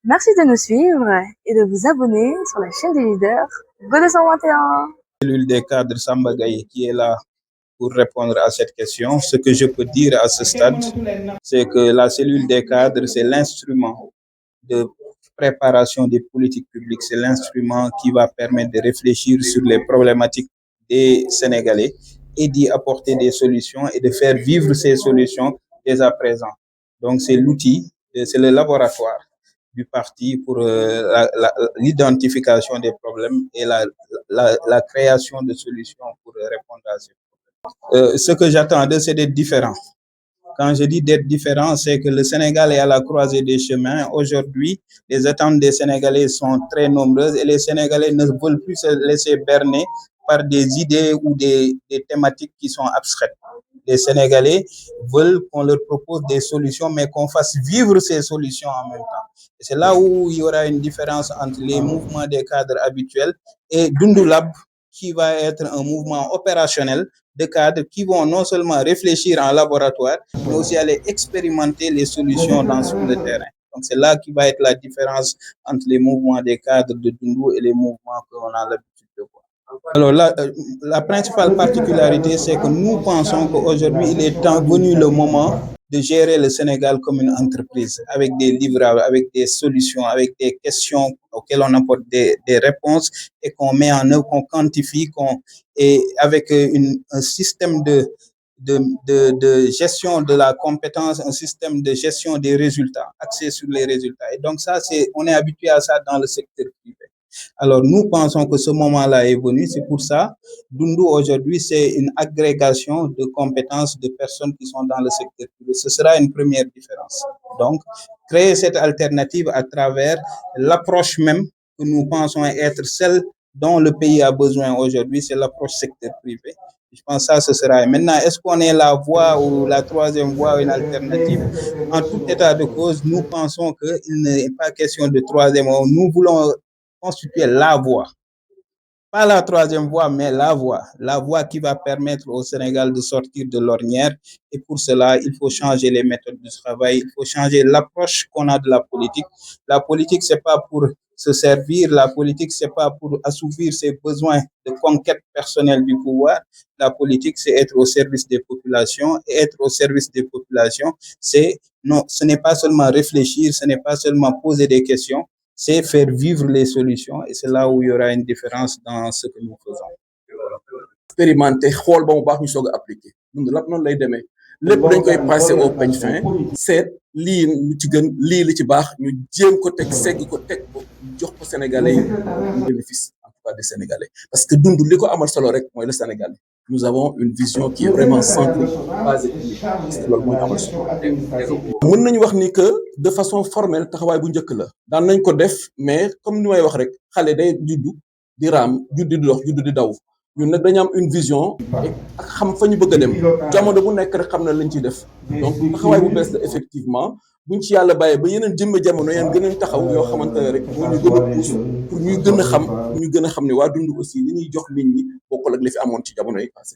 Merci de nous suivre et de vous abonner sur la chaîne des leaders Go 221. Cellule des cadres Samba Gaye qui est là pour répondre à cette question. Ce que je peux dire à ce stade, c'est que la cellule des cadres, c'est l'instrument de préparation des politiques publiques. C'est l'instrument qui va permettre de réfléchir sur les problématiques des Sénégalais et d'y apporter des solutions et de faire vivre ces solutions dès à présent. Donc, c'est l'outil, c'est le laboratoire du parti pour l'identification des problèmes et la création de solutions pour répondre à ces problèmes. Ce que j'attends d'eux, c'est d'être différent. Quand je dis d'être différent, c'est que le Sénégal est à la croisée des chemins. Aujourd'hui, les attentes des Sénégalais sont très nombreuses et les Sénégalais ne veulent plus se laisser berner par des idées ou des thématiques qui sont abstraites. Les Sénégalais veulent qu'on leur propose des solutions, mais qu'on fasse vivre ces solutions en même temps. Et c'est là où il y aura une différence entre les mouvements des cadres habituels et Dundulab, qui va être un mouvement opérationnel de cadres qui vont non seulement réfléchir en laboratoire, mais aussi aller expérimenter les solutions sur le terrain. Donc c'est là qui va être la différence entre les mouvements des cadres de Dundu et les mouvements qu'on a l'habitude de voir. Alors la principale particularité, c'est que nous pensons qu'aujourd'hui, il est venu le moment de gérer le Sénégal comme une entreprise, avec des livrables, avec des solutions, avec des questions auxquelles on apporte des réponses et qu'on met en œuvre, qu'on quantifie, et avec un système de gestion de la compétence, un système de gestion des résultats, axé sur les résultats. Et donc ça, on est habitué à ça dans le secteur privé. Alors, nous pensons que ce moment-là est venu. C'est pour ça, Dundu aujourd'hui, c'est une agrégation de compétences de personnes qui sont dans le secteur privé. Ce sera une première différence. Donc, créer cette alternative à travers l'approche même que nous pensons être celle dont le pays a besoin aujourd'hui, c'est l'approche secteur privé. Je pense que ça, ce sera. Maintenant, est-ce qu'on est la voie ou la troisième voie ou une alternative? En tout état de cause, nous pensons qu'il n'est pas question de troisième voie. Nous voulons constituer la voie. Pas la troisième voie, mais la voie qui va permettre au Sénégal de sortir de l'ornière. Et pour cela, il faut changer les méthodes de travail, il faut changer l'approche qu'on a de la politique. La politique, c'est pas pour se servir, la politique, c'est pas pour assouvir ses besoins de conquête personnelle du pouvoir. La politique, c'est être au service des populations. Et être au service des populations, ce n'est pas seulement réfléchir, ce n'est pas seulement poser des questions, c'est faire vivre les solutions et c'est là où il y aura une différence dans ce que nous faisons. Expérimenter xool ba mu baax ñu soog a appliquer ñun lépp noonu lay demee lépp dañ koy passer au peigne fin seet lii lu ci gën lii li ci baax ñu jéem ko teg segg ko teg ko jox ko Sénégalais yi bénéfice en tout cas des Sénégalais parce que dund li ko amal solo rek mooy le Sénégalais. Nous avons une vision qui est vraiment centrée basée parce que loolu mooy amal solo. mën nañu wax ni que de façon formelle taxawaay bu njëkk la daan nañ ko def mais comme ni may wax rek xale day juddu di raam juddu di dox juddu di daw ñun nag dañu am une vision ak xam fa ñu bëgg a dem jamono bu nekk rek xam na lañ ciy def donc taxawaay bu bees la effectivement buñ ci yàlla bàyyee ba yeneen jëmbe jamono yeen gën a taxaw yoo xamante ne rek moo ñu gën a pousse pour ñuy gën a xam ne waa dund aussi li ñuy jox nit ñi bokkul ak li fi amoon ci jamono yi passé